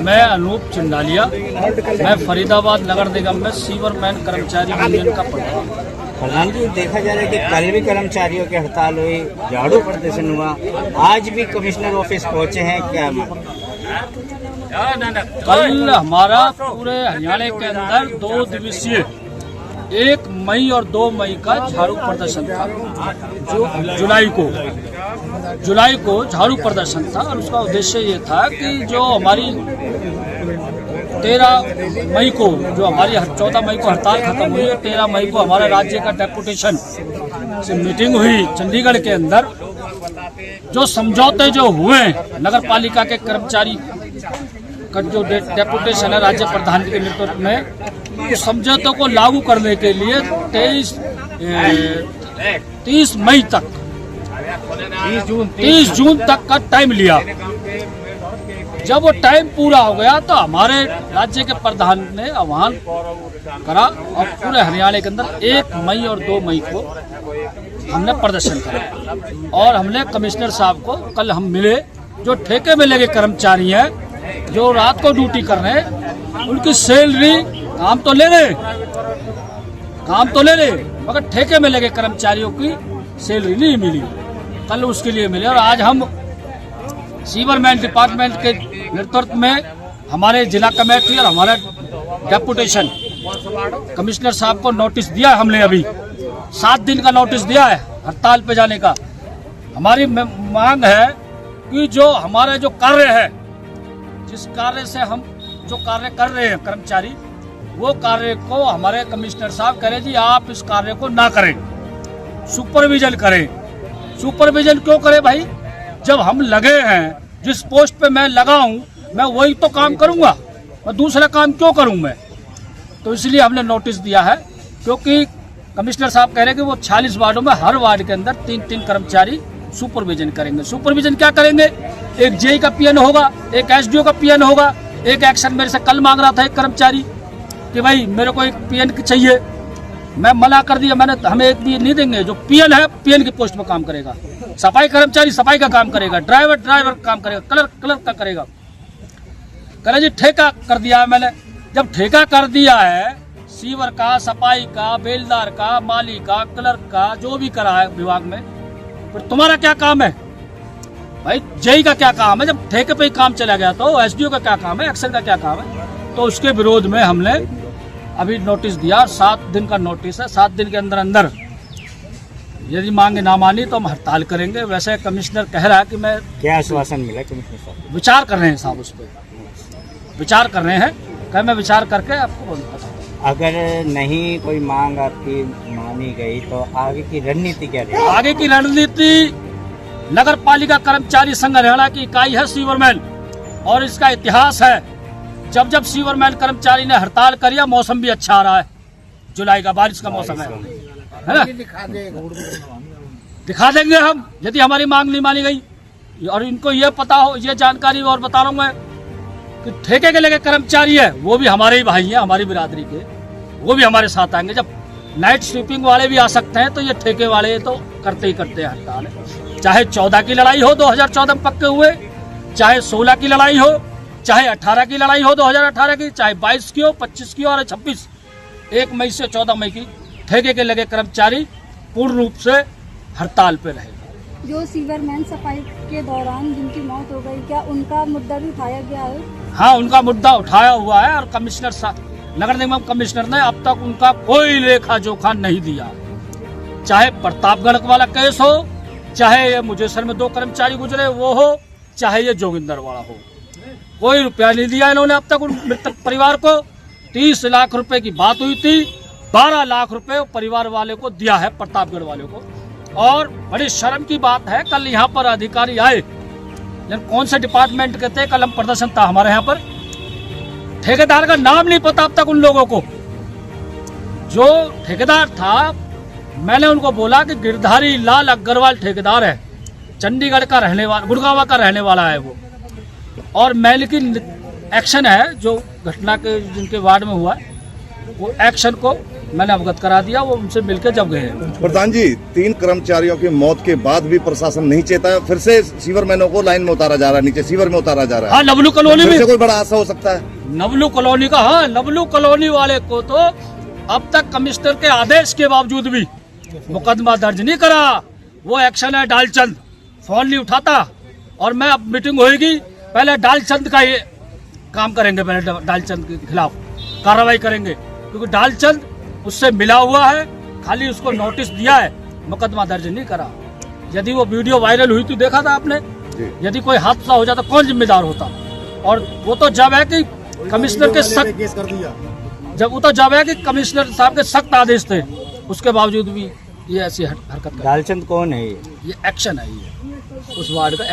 मैं अनूप चंडालिया, मैं फरीदाबाद नगर निगम में सीवरमैन कर्मचारी यूनियन का प्रधान। प्रधान जी, देखा जा रहा है कि कल भी कर्मचारियों की हड़ताल हुई, झाड़ू प्रदर्शन हुआ, आज भी कमिश्नर ऑफिस पहुंचे हैं, क्या कल हमारा पूरे हरियाणा के अंदर 2 दिवसीय 1 मई और 2 मई का झाड़ू प्रदर्शन था। जो जुलाई को झाड़ू प्रदर्शन था और उसका उद्देश्य ये था कि जो हमारी 13 मई को जो हमारी 14 मई को हड़ताल खत्म हुई, 13 मई को हमारा राज्य का डेपुटेशन से मीटिंग हुई चंडीगढ़ के अंदर। जो समझौते जो हुए नगर पालिका के कर्मचारी का जो डेपुटेशन है राज्य प्रधान के नेतृत्व में, उस समझौते को लागू करने के लिए 30 मई तक 30 जून तक का टाइम लिया। जब वो टाइम पूरा हो गया तो हमारे राज्य के प्रधान ने आह्वान करा और पूरे हरियाणा के अंदर 1 मई और 2 मई को हमने प्रदर्शन करा। और हमने कमिश्नर साहब को कल हम मिले। जो ठेके में लगे कर्मचारी हैं, जो रात को ड्यूटी कर रहे हैं, उनकी सैलरी काम तो ले रहे मगर ठेके में लगे कर्मचारियों की सैलरी नहीं मिली। कल उसके लिए मिले और आज हम सीवरमैन डिपार्टमेंट के नेतृत्व में हमारे जिला कमेटी और हमारा डेपुटेशन कमिश्नर साहब को नोटिस दिया। हमने अभी 7 दिन का नोटिस दिया है हड़ताल पे जाने का। हमारी मांग है कि जो हमारा जो कार्य है, जिस कार्य से हम जो कार्य कर रहे हैं कर्मचारी, वो कार्य को हमारे कमिश्नर साहब कह रहे जी आप इस कार्य को ना करें, सुपरविजन करें। सुपरविजन क्यों करें भाई? जब हम लगे हैं, जिस पोस्ट पे मैं लगा हूं, मैं वही तो काम करूंगा, मैं दूसरा काम क्यों करूं मैं? तो इसलिए हमने नोटिस दिया है, क्योंकि कमिश्नर साहब कह रहे हैं कि वो 46 वार्डों में हर वार्ड के अंदर 3-3 कर्मचारी सुपरविजन करेंगे। सुपरविजन क्या करेंगे? एक जेई का पीएन होगा, एक एसडीओ का पीएन होगा। एक एक्शन मेरे से कल मांग रहा था एक कर्मचारी कि भाई मेरे को एक पीएन चाहिए, मैं मना कर दिया। हमें एक भी नहीं देंगे। जो पीएन है, पीएन की पोस्ट में काम करेगा, सफाई कर्मचारी सफाई का काम करेगा, ड्राइवर का काम करेगा, क्लर्क का करेगा। कह रहे जी ठेका कर दिया है मैंने। जब ठेका कर दिया है सीवर का, सफाई का, बेलदार का, माली का, क्लर्क का, जो भी करा है विभाग में, फिर तुम्हारा क्या काम है भाई? जेई का क्या काम है? जब ठेके पे ही काम चला गया तो एसडीओ का क्या काम है, एक्शन का क्या काम है? तो उसके विरोध में हमने अभी नोटिस दिया। 7 दिन का नोटिस है। 7 दिन के अंदर अंदर यदि मांगे ना मानी तो हम हड़ताल करेंगे। वैसे कमिश्नर कह रहा है कि मैं, क्या आश्वासन मिला कमिश्नर साहब? विचार कर रहे हैं साहब, उस पर विचार कर रहे हैं। कह मैं विचार करके आपको बताऊँ। अगर नहीं कोई मांग आपकी मानी गई तो आगे की रणनीति क्या रहेगी? आगे की रणनीति, नगर पालिका कर्मचारी संघ हरियाणा की इकाई है सीवरमैन, और इसका इतिहास है। जब जब सीवरमैन कर्मचारी ने हड़ताल करी, मौसम भी अच्छा आ रहा है, जुलाई का बारिश का मौसम है ना? दिखा देंगे हम यदि हमारी मांग नहीं मानी गई। और इनको ये पता हो, ये जानकारी और बता रहा हूँ मैं कि ठेके के लगे कर्मचारी है, वो भी हमारे ही भाई हैं, हमारी बिरादरी के, वो भी हमारे साथ आएंगे। जब नाइट स्वीपिंग वाले भी आ सकते हैं तो ये ठेके वाले तो करते ही करते हैं हड़ताल। चाहे 14 की लड़ाई हो 2014 में पक्के हुए, चाहे 16 की लड़ाई हो, चाहे 18 की लड़ाई हो 2018 की, चाहे 22 की हो, 25 की हो और 26, 1 मई से 14 मई की ठेके के लगे कर्मचारी पूर्ण रूप से हड़ताल पे रहे। जो सीवरमैन सफाई के दौरान जिनकी मौत हो गई, क्या उनका मुद्दा भी उठाया गया है? हाँ, उनका मुद्दा उठाया हुआ है और कमिश्नर नगर निगम कमिश्नर ने अब तक उनका कोई लेखा जोखा नहीं दिया। चाहे प्रतापगढ़ वाला केस हो, चाहे ये मुजेसर में 2 कर्मचारी गुजरे वो हो, चाहे ये जोगिंदरवाड़ा हो, कोई रुपया नहीं दिया इन्होंने अब तक उन मृतक परिवार को। 30 लाख रुपए की बात हुई थी, 12 लाख रुपए परिवार वाले को दिया है, प्रतापगढ़ वाले को। और बड़ी शर्म की बात है, कल यहाँ पर अधिकारी आए, कौन से डिपार्टमेंट के थे, कल हम प्रदर्शन था हमारे यहाँ पर, ठेकेदार का नाम नहीं पता अब तक उन लोगों को। जो ठेकेदार था, मैंने उनको बोला कि गिरधारी लाल अग्रवाल ठेकेदार है, चंडीगढ़ का रहने वाला, गुड़गांव का रहने वाला है वो। और लेकिन एक्शन है जो घटना के जिनके वार्ड में हुआ है, वो एक्शन को मैंने अवगत करा दिया, वो उनसे मिलकर जब गए। प्रधान जी, 3 कर्मचारियों की मौत के बाद भी प्रशासन नहीं चेता, फिर से सीवरमैनों को लाइन में उतारा जा रहा है, नीचे सीवर में उतारा जा रहा है। हाँ, नवलू कॉलोनी फिर में से कोई बड़ा हादसा हो सकता है। नवलू कॉलोनी का, हाँ, नवलू कॉलोनी वाले को तो अब तक कमिश्नर के आदेश के बावजूद भी मुकदमा दर्ज नहीं करा। वो एक्शन है डालचंद, फोन नहीं उठाता। और मैं अब मीटिंग होगी, पहले डालचंद का ये काम करेंगे, पहले डालचंद के खिलाफ कार्रवाई करेंगे, क्योंकि डालचंद उससे मिला हुआ है, खाली उसको नोटिस दिया है, मुकदमा दर्ज नहीं करा। यदि वो वीडियो वायरल हुई तो देखा था आपने, यदि कोई हादसा हो जाता कौन जिम्मेदार होता। और वो तो जब है कि कमिश्नर के सख्त, जब वो तो जब है कि कमिश्नर साहब के सख्त आदेश थे, उसके बावजूद भी ये ऐसी हरकत कर। डालचंद कौन है ये? ये एक्शन है, ये उस वार्ड का